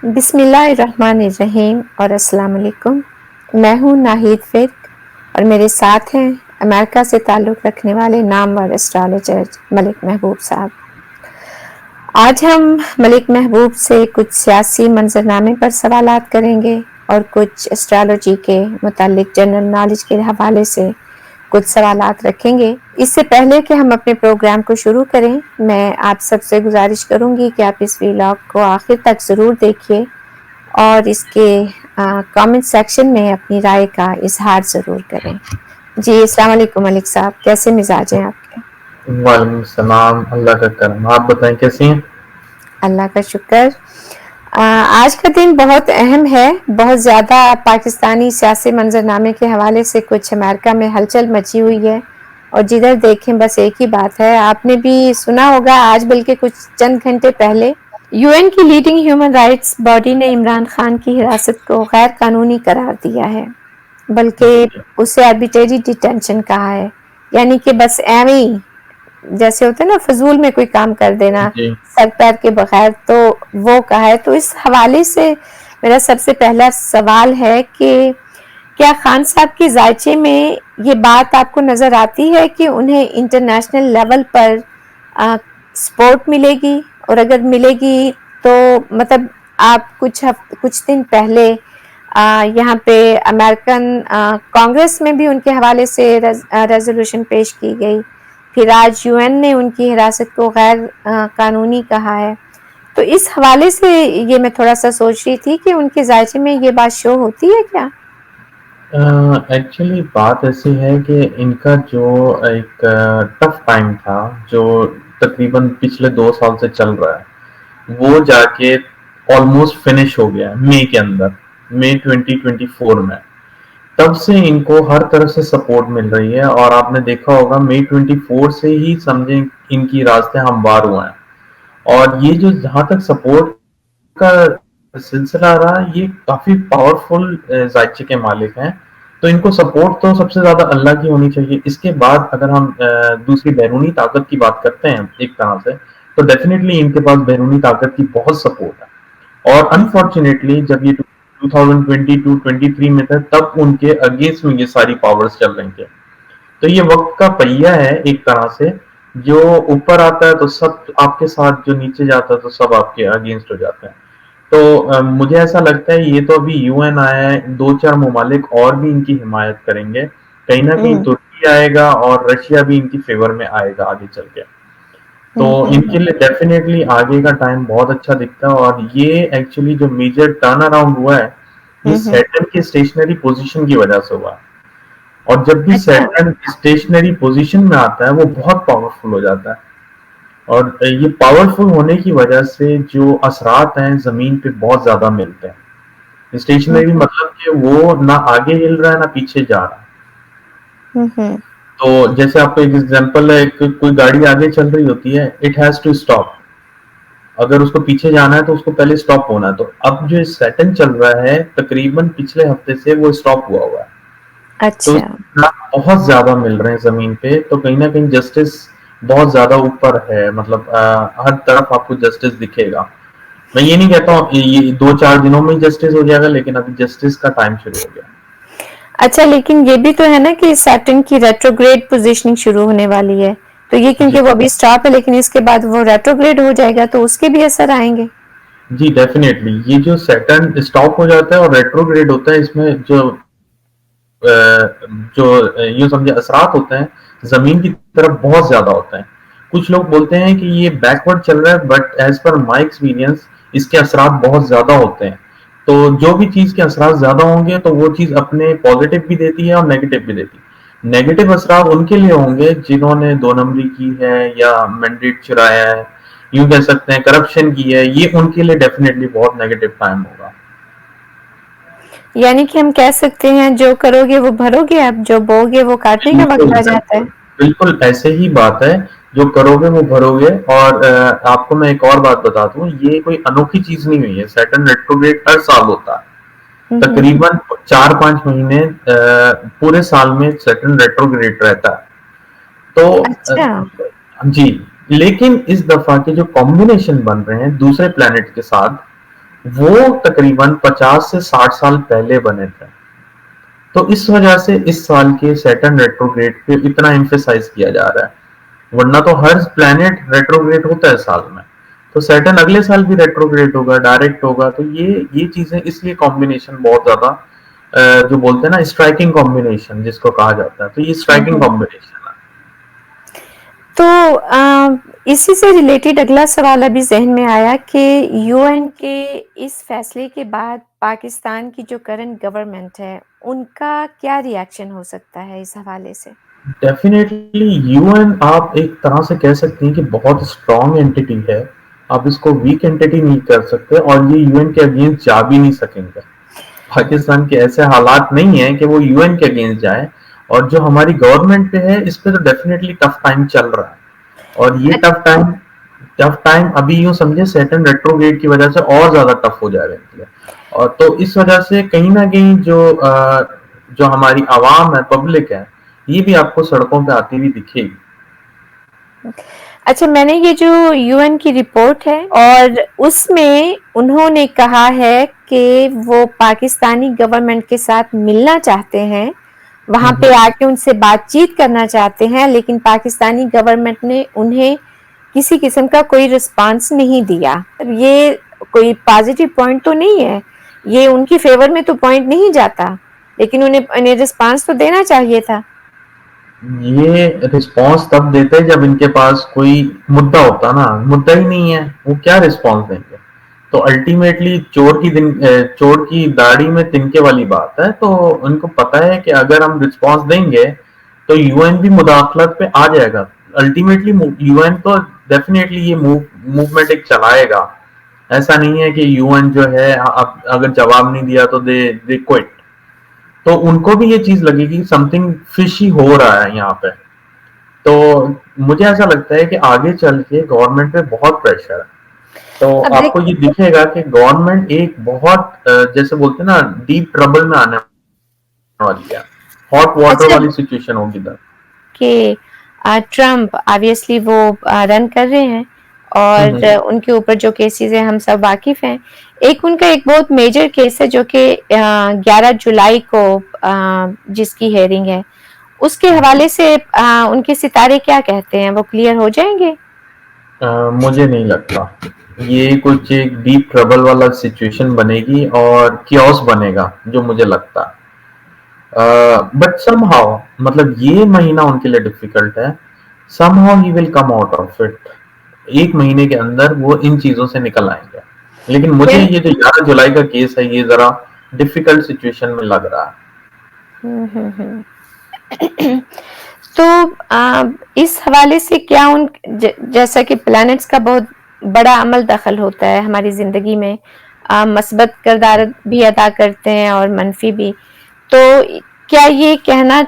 बिस्मिल्लाहिर्रहमानिर्रहीम और अस्सलाम वालेकुम। मैं हूँ नाहिद फ़िक और मेरे साथ हैं अमेरिका से ताल्लुक़ रखने वाले नामवर एस्ट्रोलॉजर मलिक महबूब साहब। आज हम मलिक महबूब से कुछ सियासी मंज़रनामे पर सवालात करेंगे और कुछ एस्ट्रोलॉजी के मुताल्लिक़ जनरल नॉलेज के हवाले से कुछ सवालात रखेंगे। इससे पहले कि हम अपने प्रोग्राम को शुरू करें, मैं आप सबसे गुज़ारिश करूँगी कि आप इस व्लॉग को आखिर तक ज़रूर देखिए और इसके कमेंट सेक्शन में अपनी राय का इज़हार ज़रूर करें। जी, अस्सलाम वालेकुम मलिक साहब, कैसे मिजाज हैं आपके? वालेकुम सलाम, अल्लाह का करम। आप बताएं कैसी हैं? अल्लाह का शुक्र। आज का दिन बहुत अहम है। बहुत ज़्यादा पाकिस्तानी सियासी मंजरनामे के हवाले से कुछ अमेरिका में हलचल मची हुई है और जिधर देखें बस एक ही बात है। आपने भी सुना होगा, आज बल्कि कुछ चंद घंटे पहले यूएन की लीडिंग ह्यूमन राइट्स बॉडी ने इमरान खान की हिरासत को गैर कानूनी करार दिया है, बल्कि उसे आर्बिट्रेरी डिटेंशन कहा है। यानी कि बस एवं ही जैसे होता है ना, फजूल में कोई काम कर देना जी। सर पैर के बगैर, तो वो कहा है। तो इस हवाले से मेरा सबसे पहला सवाल है कि क्या खान साहब के जायचे में ये बात आपको नज़र आती है कि उन्हें इंटरनेशनल लेवल पर सपोर्ट मिलेगी, और अगर मिलेगी तो मतलब आप कुछ दिन पहले यहाँ पे अमेरिकन कांग्रेस में भी उनके हवाले से रेजोल्यूशन पेश की गई, फिर आज यूएन ने उनकी हिरासत को गैर कानूनी कहा है। तो इस हवाले से ये मैं थोड़ा सा सोच रही थी कि उनके जायचे में ये बात शो होती है क्या? एक्चुअली बात ऐसी है कि इनका जो एक टफ टाइम था, जो तकरीबन पिछले 2 साल से चल रहा है, वो जाके ऑलमोस्ट फिनिश हो गया है मई के अंदर, मई 2024 में। तब से इनको हर तरफ से सपोर्ट मिल रही है और आपने देखा होगा मई 24 से ही समझें इनकी रास्ते हमवार हुए हैं। और ये जो जहाँ तक सपोर्ट का सिलसिला रहा, ये काफ़ी पावरफुल ज़ायचे के मालिक हैं, तो इनको सपोर्ट तो सबसे ज़्यादा अल्लाह की होनी चाहिए। इसके बाद अगर हम दूसरी बैरूनी ताकत की बात करते हैं एक तरह से, तो डेफ़िनेटली इनके पास बैरूनी ताकत की बहुत सपोर्ट है। और अनफॉर्चुनेटली जब ये 2022-23 में थे, तब उनके अगेंस्ट में ये सारी पावर्स चल रही थी। तो ये वक्त का पहिया है एक तरह से, जो ऊपर आता है तो सब आपके साथ, जो नीचे जाता है तो सब आपके अगेंस्ट हो जाता है। तो मुझे ऐसा लगता है ये तो अभी यूएन आया है, 2-4 ममालिक और भी इनकी हिमायत करेंगे। कहीं ना कहीं तुर्की आएगा और रशिया भी इनकी फेवर में आएगा आगे चल के। तो इनके लिए डेफिनेटली आगे का टाइम बहुत अच्छा दिखता है। और ये एक्चुअली जो मेजर टर्न अराउंड हुआ है, ये सैटर्न की स्टेशनरी पोजीशन की वजह से हुआ है। और जब भी अच्छा। सैटर्न स्टेशनरी पोजीशन में आता है, वो बहुत पावरफुल हो जाता है। और ये पावरफुल होने की वजह से जो असरात हैं ज़मीन पे बहुत ज़्यादा मिलते हैं। स्टेशनरी मतलब कि वो ना आगे हिल रहा है ना पीछे जा रहा है। तो जैसे आपको एक एग्जांपल है, कोई गाड़ी आगे चल रही होती है, इट हैज टू स्टॉप। अगर उसको पीछे जाना है तो उसको पहले स्टॉप होना है। तो अब जो सैटर्न चल रहा है, तकरीबन पिछले हफ्ते से वो स्टॉप हुआ हुआ है। तो अच्छा। बहुत ज्यादा मिल रहे हैं जमीन पे, तो कहीं ना कहीं जस्टिस बहुत ज्यादा ऊपर है। मतलब हर तरफ आपको जस्टिस दिखेगा। मैं ये नहीं कहता हूँ ये 2-4 दिनों में जस्टिस हो जाएगा, लेकिन अभी जस्टिस का टाइम शुरू हो गया। अच्छा, लेकिन ये भी तो है ना कि सैटर्न की रेट्रोग्रेड पोजीशनिंग शुरू होने वाली है, तो ये जी क्योंकि वो अभी स्टॉप है, लेकिन इसके बाद वो रेट्रोग्रेड हो जाएगा, तो उसके भी असर आएंगे। जी डेफिनेटली, ये जो सैटर्न स्टॉप हो जाता है और रेट्रोग्रेड होता है, इसमें जो यूं समझे असरात होते हैं जमीन की तरफ बहुत ज्यादा होते हैं। कुछ लोग बोलते हैं कि ये बैकवर्ड चल रहा है, but as per my experience इसके असरात बहुत ज्यादा होते हैं। तो जो भी चीज के असरात ज्यादा होंगे तो वो चीज अपने पॉजिटिव भी देती है और नेगेटिव भी देती है। नेगेटिव असरात उनके लिए होंगे जिन्होंने 2 नंबरी की है या मैंडेट चुराया है, यूं कह सकते हैं करप्शन की है, ये उनके लिए डेफिनेटली बहुत नेगेटिव टाइम होगा। यानी कि हम कह सकते हैं, जो करोगे वो भरोगे, अब जो बोगे वो काटने का बिल्कुल वक्त आ जाता बिल्कुल है। बिल्कुल, ऐसे ही बात है। जो करोगे वो भरोगे। और आपको मैं एक और बात बता दूं, ये कोई अनोखी चीज नहीं हुई है। सैटर्न रेट्रोग्रेड हर साल होता है, तकरीबन 4-5 महीने पूरे साल में सैटर्न रेट्रोग्रेड रहता है। तो अच्छा। जी, लेकिन इस दफा के जो कॉम्बिनेशन बन रहे हैं दूसरे प्लैनेट के साथ, वो तकरीबन 50 से 60 साल पहले बने थे। तो इस वजह से इस साल के सैटर्न रेट्रोग्रेड पे इतना एम्फेसाइज किया जा रहा है, वरना तो हर प्लेनेट रेट्रोग्रेड होता है साल में। तो सैटर्न अगले साल भी रेट्रोग्रेड होगा, डायरेक्ट होगा। तो ये चीजें इसलिए कॉम्बिनेशन बहुत ज्यादा जो बोलते हैं ना स्ट्राइकिंग कॉम्बिनेशन जिसको कहा जाता है, तो ये स्ट्राइकिंग हम्म। कॉम्बिनेशन है। तो इसी से रिलेटेड अगला सवाल अभी जहन में आया कि यूएन के इस फैसले के बाद पाकिस्तान की जो करंट गवर्नमेंट है उनका क्या रिएक्शन हो सकता है इस हवाले से? डेफिनेटली यूएन आप एक तरह से कह सकते हैं कि बहुत स्ट्रांग एंटिटी है। आप इसको वीक एंटिटी नहीं कर सकते, और ये यूएन के अगेंस्ट जा भी नहीं सकेंगे। पाकिस्तान के ऐसे हालात नहीं है कि वो यूएन के अगेंस्ट जाए। और जो हमारी गवर्नमेंट पे है, इस पे तो डेफिनेटली टफ टाइम चल रहा है। और ये टफ टाइम अभी यूं समझे सैटर्न रेट्रोग्रेड की वजह से और ज्यादा टफ हो जाएगा इनके लिए। और तो इस वजह से कहीं ना कहीं जो हमारी आवाम है, पब्लिक है, ये भी आपको सड़कों पे आती हुई दिखेगी। अच्छा, मैंने ये जो यूएन की रिपोर्ट है और उसमें उन्होंने कहा है कि वो पाकिस्तानी गवर्नमेंट के साथ मिलना चाहते हैं, वहां पे आके उनसे बातचीत करना चाहते हैं, लेकिन पाकिस्तानी गवर्नमेंट ने उन्हें किसी किस्म का कोई रिस्पांस नहीं दिया। ये कोई पॉजिटिव पॉइंट तो नहीं है, ये उनकी फेवर में तो पॉइंट नहीं जाता, लेकिन उन्हें रिस्पांस तो देना चाहिए था। ये रिस्पांस तब देते जब इनके पास कोई मुद्दा होता ना, मुद्दा ही नहीं है, वो क्या रिस्पांस देंगे। तो अल्टीमेटली चोर की दाढ़ी में तिनके वाली बात है। तो उनको पता है कि अगर हम रिस्पांस देंगे तो यूएन भी मुदाखलत पे आ जाएगा। अल्टीमेटली यूएन तो डेफिनेटली ये मूवमेंट एक चलाएगा। ऐसा नहीं है कि यूएन जो है अब अगर जवाब नहीं दिया तो दे क्विट। तो उनको भी ये चीज लगेगी समथिंग फिशी हो रहा है यहाँ पे। तो मुझे ऐसा लगता है कि आगे चल के गवर्नमेंट पे बहुत प्रेशर है। तो अब आपको ये दिखेगा कि गवर्नमेंट एक बहुत जैसे बोलते हैं ना डीप ट्रबल में आने वाली है, हॉट वाटर अच्छा वाली सिचुएशन होगी इधर। कि ट्रम्प ऑब्वियसली वो रन कर रहे हैं और उनके ऊपर जो केसेस हैं हम सब वाकिफ हैं। एक उनका एक बहुत मेजर केस है जो कि 11 जुलाई को जिसकी हेयरिंग है, उसके हवाले से उनके सितारे क्या कहते हैं, वो क्लियर हो जाएंगे? मुझे नहीं लगता ये कुछ एक डीप ट्रबल वाला सिचुएशन बनेगी और कियोस बनेगा जो मुझे लगता है। बट समहाउ मतलब ये महीना उनके लिए डिफिकल्ट है। Somehow he will come out of it. एक महीने के अंदर वो इन चीजों से निकल आएंगे। लेकिन मुझे फिर ये जो 11 जुलाई का केस है ये जरा डिफिकल्ट सिचुएशन में लग रहा है। तो इस हवाले से क्या जैसा कि प्लैनेट्स का बहुत बड़ा अमल दखल होता है हमारी जिंदगी में, मस्बत किरदार भी अदा करते हैं और मनफी भी। तो क्या ये कहना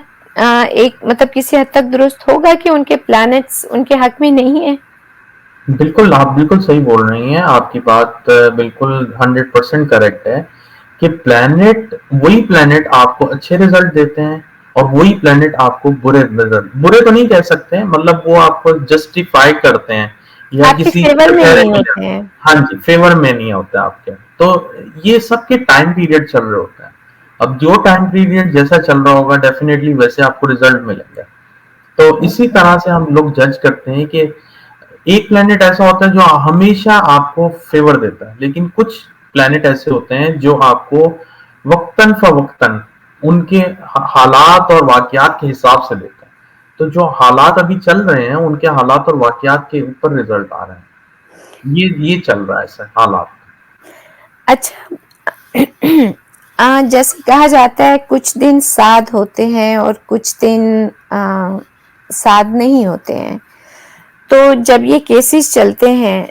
एक मतलब किसी हद तक दुरुस्त होगा कि उनके प्लैनेट्स उनके हक में नहीं है? बिल्कुल, आप बिल्कुल सही बोल रही हैं। आपकी बात बिल्कुल 100% करेक्ट है कि वही प्लेनेट आपको अच्छे रिजल्ट देते हैं और वही प्लेनेट आपको बुरे तो नहीं कह सकते हैं, मतलब वो आपको जस्टिफाई करते हैं या आपके किसी फेवर में कटहरे नहीं की होते हैं। हाँ जी, फेवर में नहीं होते आपके। तो ये सबके टाइम पीरियड चल रहे होते हैं। अब जो टाइम पीरियड जैसा चल रहा होगा डेफिनेटली वैसे आपको रिजल्ट मिलेंगे। तो इसी तरह से हम लोग जज करते हैं कि एक प्लेनेट ऐसा होता है जो हमेशा आपको फेवर देता है, लेकिन कुछ प्लेनेट ऐसे होते हैं जो आपको वक्तन फवक्तन उनके हालात और वाकयात के हिसाब से देता है। तो जो हालात अभी चल रहे हैं उनके हालात और वाकयात के ऊपर रिजल्ट आ रहे हैं। ये चल रहा है ऐसा हालात। अच्छा, जैसे कहा जाता है कुछ दिन साध होते हैं और कुछ दिन साध नहीं होते हैं। तो जब ये केसेस चलते हैं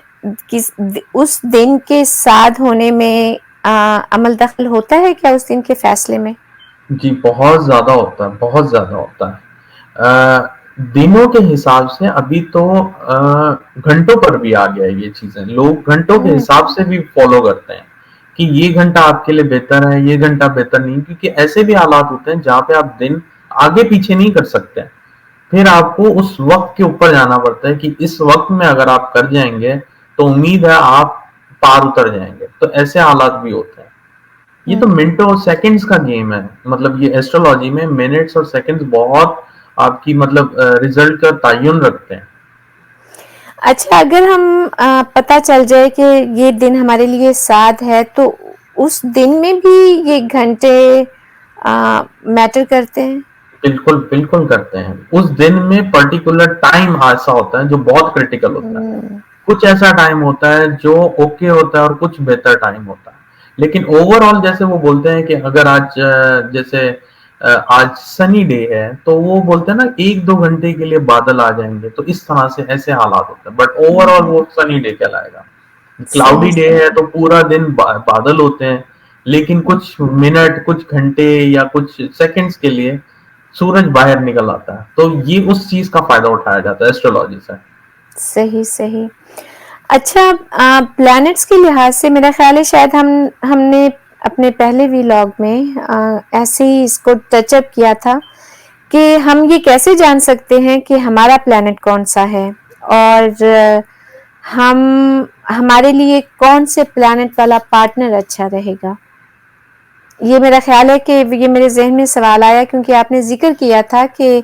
उस दिन के साध होने में अमल दखल होता है क्या उस दिन के फैसले में? जी बहुत ज्यादा होता है, बहुत ज्यादा होता है। दिनों के हिसाब से अभी तो घंटों पर भी आ गया है। ये चीजें लोग घंटों के हिसाब से भी फॉलो करते हैं कि ये घंटा आपके लिए बेहतर है, ये घंटा बेहतर नहीं, क्योंकि ऐसे भी हालात होते हैं जहाँ पे आप दिन आगे पीछे नहीं कर सकते। फिर आपको उस वक्त के ऊपर जाना पड़ता है कि इस वक्त में अगर आप कर जाएंगे तो उम्मीद है आप पार उतर जाएंगे। तो ऐसे हालात भी होते हैं। ये तो मिनटों और सेकंड्स का गेम है। मतलब ये एस्ट्रोलॉजी में मिनट्स और सेकंड्स बहुत आपकी मतलब रिजल्ट का तयन रखते हैं। अच्छा, अगर हम पता चल जाए कि ये दिन हमारे लिए साध है, तो उस दिन में भी ये घंटे मैटर करते हैं? बिल्कुल बिल्कुल करते हैं। उस दिन में पर्टिकुलर टाइम ऐसा होता है जो बहुत क्रिटिकल होता है। हम्म, कुछ ऐसा टाइम होता है जो ओके होता है और कुछ बेहतर टाइम होता है। लेकिन ओवरऑल जैसे वो बोलते हैं कि अगर आज जैसे आज सनी डे है तो वो बोलते हैं ना 1-2 घंटे के लिए बादल आ जाएंगे, तो इस तरह से ऐसे हालात होते हैं, बट ओवरऑल वो सनी डे कहलाएगा। क्लाउडी सही डे है सही। तो पूरा दिन बादल होते हैं, लेकिन कुछ मिनट कुछ घंटे या कुछ सेकंड्स के लिए सूरज बाहर निकल आता है। तो ये उस चीज का फायदा उठाया जाता है एस्ट्रोलॉजी से। सही सही। अच्छा, प्लैनेट्स के लिहाज से मेरा ख्याल है शायद हमने अपने पहले व्लॉग में ऐसे ही इसको टचअप किया था कि हम ये कैसे जान सकते हैं कि हमारा प्लैनेट कौन सा है, और हम हमारे लिए कौन से प्लैनेट वाला पार्टनर अच्छा रहेगा। ये मेरा ख्याल है कि ये मेरे जहन में सवाल आया क्योंकि आपने जिक्र किया था कि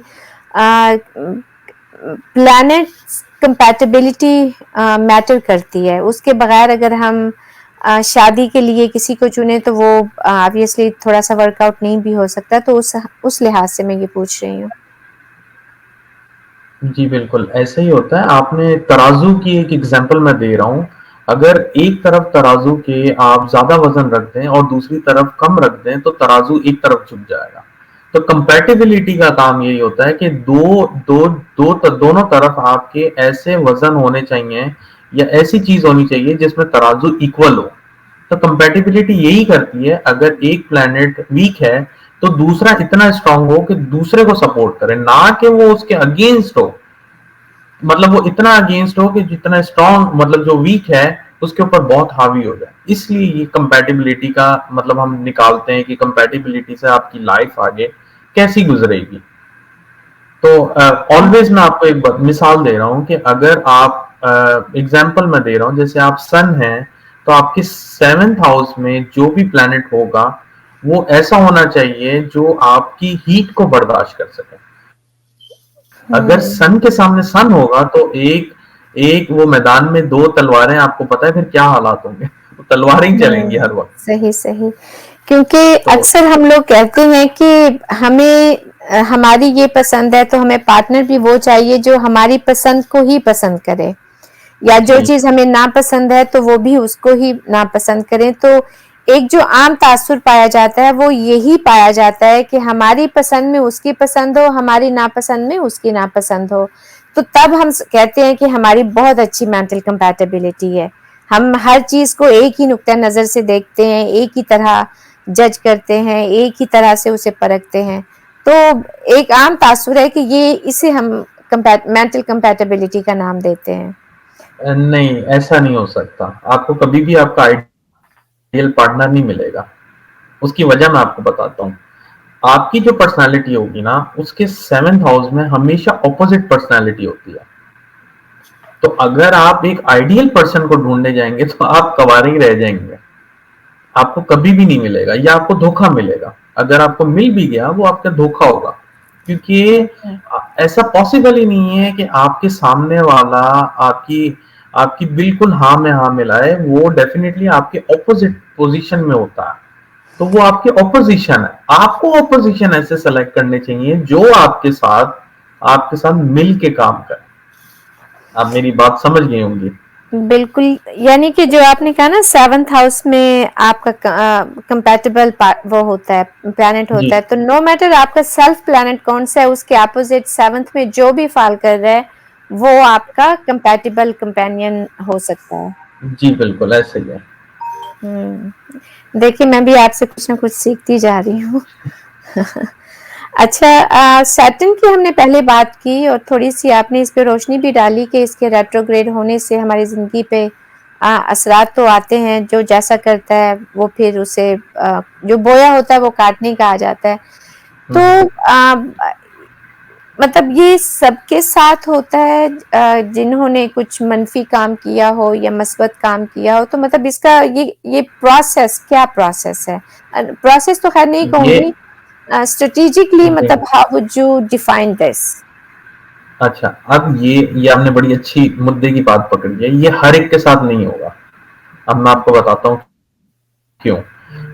प्लैनेट्स कंपैटिबिलिटी मैटर करती है। उसके बगैर अगर हम शादी के लिए किसी को चुने तो वो ऑब्वियसली थोड़ा सा वर्कआउट नहीं भी हो सकता। तो उस लिहाज से मैं ये पूछ रही हूँ। जी बिल्कुल, ऐसा ही होता है। आपने तराजू की एक एग्जांपल मैं दे रहा हूँ। अगर एक तरफ तराजू के आप ज़्यादा वज़न रख दें और दूसरी तरफ कम रख दें, तो तराजू एक तरफ झुक जाएगा। तो कंपैटिबिलिटी का काम यही होता है कि दोनों तरफ आपके ऐसे वज़न होने चाहिए या ऐसी चीज़ होनी चाहिए जिसमें तराजू इक्वल हो। तो कंपैटिबिलिटी यही करती है, अगर एक प्लैनेट वीक है तो दूसरा इतना स्ट्रांग हो कि दूसरे को सपोर्ट करे, ना कि वो उसके अगेंस्ट हो। मतलब वो इतना अगेंस्ट हो कि जितना स्ट्रांग मतलब जो वीक है उसके ऊपर बहुत हावी हो जाए। इसलिए ये कंपैटिबिलिटी का मतलब हम निकालते हैं कि कंपैटिबिलिटी से आपकी लाइफ आगे कैसी गुजरेगी। तो ऑलवेज मैं आपको एक मिसाल दे रहा हूँ कि अगर आप एग्जाम्पल मैं दे रहा हूँ, जैसे आप सन हैं तो आपके 7th हाउस में जो भी प्लैनेट होगा वो ऐसा होना चाहिए जो आपकी हीट को बर्दाश्त कर सके। अगर हम्म। सन के सामने सन होगा तो एक एक वो मैदान में दो तलवारें, आपको पता है फिर क्या हालात होंगे। तो तलवारें ही चलेंगी हर वक्त। सही सही। क्योंकि तो अक्सर हम लोग कहते हैं कि हमें हमारी ये पसंद है तो हमें पार्टनर भी वो चाहिए जो हमारी पसंद को ही पसंद करे, या जो जी चीज हमें नापसंद है तो वो भी उसको ही नापसंद करें। तो एक जो आम तासुर पाया जाता है वो यही पाया जाता है कि हमारी पसंद में उसकी पसंद हो, हमारी नापसंद में उसकी नापसंद हो। तो तब हम कहते हैं कि हमारी बहुत अच्छी मेंटल कंपैटिबिलिटी है। हम हर चीज को एक ही नुक्ता नजर से देखते हैं, एक ही तरह जज करते हैं, एक ही तरह से उसे परखते हैं। तो एक आम तासुर है कि ये इसे हम मेंटल कंपैटिबिलिटी का नाम देते हैं। नहीं, ऐसा नहीं हो सकता। आपको कभी भी आपका आइडियल पार्टनर नहीं मिलेगा। उसकी वजह मैं आपको बताता हूँ। आपकी जो पर्सनालिटी होगी ना उसके 7th हाउस में हमेशा ऑपोजिट पर्सनालिटी होती है। तो अगर आप एक आइडियल पर्सन को ढूंढने जाएंगे तो आप कवारे ही रह जाएंगे। आपको कभी भी नहीं मिलेगा या आपको धोखा मिलेगा। अगर आपको मिल भी गया वो आपका धोखा होगा, क्योंकि अच्छा। ऐसा पॉसिबल ही नहीं है कि आपके सामने वाला आपकी आपकी बिल्कुल हाँ में हाँ मिलाए। वो डेफिनेटली आपके ऑपोजिट पोजीशन में होता है। तो वो आपके ऑपोजिशन है। आपको ऑपोजिशन ऐसे सेलेक्ट करने चाहिए जो आपके साथ मिल के काम करे। आप मेरी बात समझ गए होंगे। बिल्कुल। यानी कि जो आपने कहा ना, 7th हाउस में आपका कंपैटिबल वो होता है, प्लैनेट जी होता है, तो नो मैटर आपका सेल्फ प्लैनेट कौन सा है, उसके अपोजिट 7th में जो भी फॉल कर रहा है वो आपका कंपैटिबल कंपेनियन हो सकता है। जी बिल्कुल ऐसे ही है। देखिए, मैं भी आपसे कुछ ना कुछ सीखती जा रही हूँ। अच्छा, सैटर्न की हमने पहले बात की और थोड़ी सी आपने इस पे रोशनी भी डाली कि इसके रेट्रोग्रेड होने से हमारी जिंदगी पे असरात तो आते हैं। जो जैसा करता है वो फिर उसे जो बोया होता है वो काटने का आ जाता है। तो हम्म। मतलब ये सबके साथ होता है जिन्होंने कुछ मनफी काम किया हो या मस्बत काम किया हो, तो मतलब इसका ये प्रोसेस क्या प्रोसेस है? प्रोसेस तो खैर नहीं ये कहूंगी, स्ट्रेटेजिकली जी, मतलब how would you define this? अच्छा, अब ये आपने बड़ी अच्छी मुद्दे की बात पकड़ी है। ये हर एक के साथ नहीं होगा। अब मैं आपको बताता हूँ क्यों।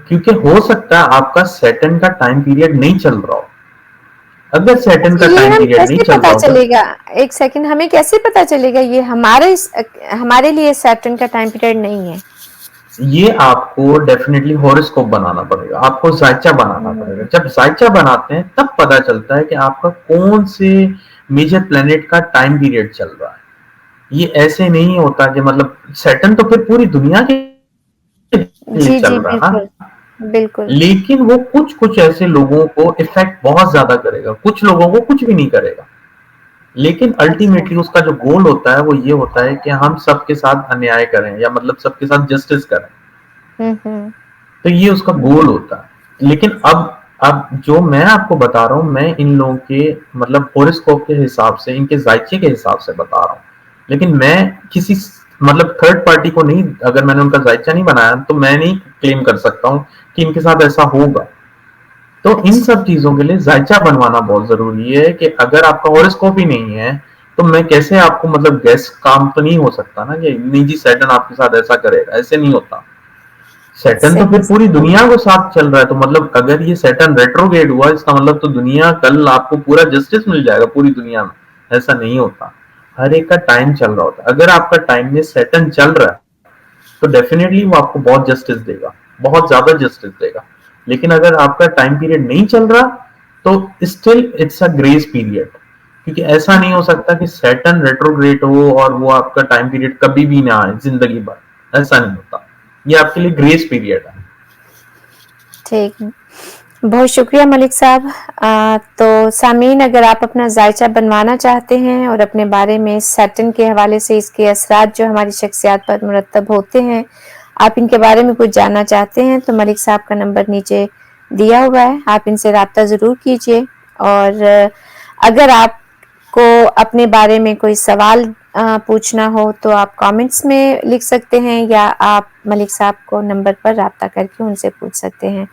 क्योंकि हो सकता है आपका सैटर्न का टाइम पीरियड नहीं चल रहा हो। अगर सैटर्न अच्छा, का ये टाइम हम पीरियड नहीं कैसे चल पता रहा हो तो चलेगा? एक सेकंड, हमें कैसे पता चलेगा ये हमारे लिए सैटर्न का टाइम पीरियड नहीं है? ये आपको डेफिनेटली हॉरोस्कोप बनाना पड़ेगा, आपको जायचा बनाना पड़ेगा। हम्म, जब जायचा बनाते हैं तब पता चलता है कि आपका कौन से मेजर प्लेनेट का टाइम पीरियड चल रहा है। ये ऐसे नहीं होता कि मतलब सैटर्न तो फिर पूरी दुनिया के लिए जी चल जी, रहा है बिल्कुल ना। बिल्कुल। लेकिन वो कुछ कुछ ऐसे लोगों को इफेक्ट बहुत ज्यादा करेगा, कुछ लोगों को कुछ भी नहीं करेगा। लेकिन अच्छा। अल्टीमेटली उसका जो गोल होता है वो ये होता है कि हम सबके साथ अन्याय करें या मतलब सबके साथ जस्टिस करें। हम्म। तो ये उसका गोल होता है। लेकिन अब जो मैं आपको बता रहा हूँ, मैं इन लोगों के मतलब होरोस्कोप के हिसाब से, इनके जायचे के हिसाब से बता रहा हूँ। लेकिन मैं किसी मतलब थर्ड पार्टी को नहीं, अगर मैंने उनका जायचा नहीं बनाया तो मैं नहीं क्लेम कर सकता हूँ कि इनके साथ ऐसा होगा। तो इन अच्छा। सब चीजों के लिए जायचा बनवाना बहुत जरूरी है कि अगर आपका हॉरोस्कोप ही नहीं है तो मैं कैसे आपको मतलब गैस काम तो नहीं हो सकता ना कि नहीं जी सैटर्न आपके साथ ऐसा करेगा, ऐसे नहीं होता। सैटर्न तो फिर सही पूरी सही। दुनिया को साथ चल रहा है, तो मतलब अगर ये सैटर्न रेट्रोग्रेड हुआ इसका मतलब तो दुनिया कल आपको पूरा जस्टिस मिल जाएगा पूरी दुनिया में। ऐसा नहीं होता। हर एक का टाइम चल रहा होता है। अगर आपका टाइम में सैटर्न चल रहा है तो डेफिनेटली वो आपको बहुत जस्टिस देगा, बहुत ज्यादा जस्टिस देगा। लेकिन अगर आपका टाइम पीरियड नहीं चल रहा तो still it's a grace period. क्योंकि ऐसा नहीं हो सकता कि सैटर्न रेट्रोग्रेड हो और वो आपका टाइम पीरियड कभी भी ना आए जिंदगी भर, ऐसा नहीं होता। ये आपके लिए ग्रेस पीरियड है। ठीक, बहुत शुक्रिया मलिक साहब। तो सामीन, अगर आप अपना जायचा बनवाना चाहते हैं और अपने बारे में सैटर्न के हवाले से इसके असरात जो हमारी शख्सियात पर मुरतब होते हैं, आप इनके बारे में कुछ जानना चाहते हैं, तो मलिक साहब का नंबर नीचे दिया हुआ है, आप इनसे रब्ता ज़रूर कीजिए। और अगर आपको अपने बारे में कोई सवाल पूछना हो तो आप कमेंट्स में लिख सकते हैं या आप मलिक साहब को नंबर पर रब्ता करके उनसे पूछ सकते हैं।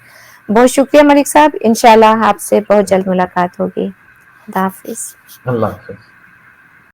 बहुत शुक्रिया मलिक साहब, इंशाल्लाह आपसे बहुत जल्द मुलाकात होगी। खुदा हाफिज। अल्लाह हाफिज।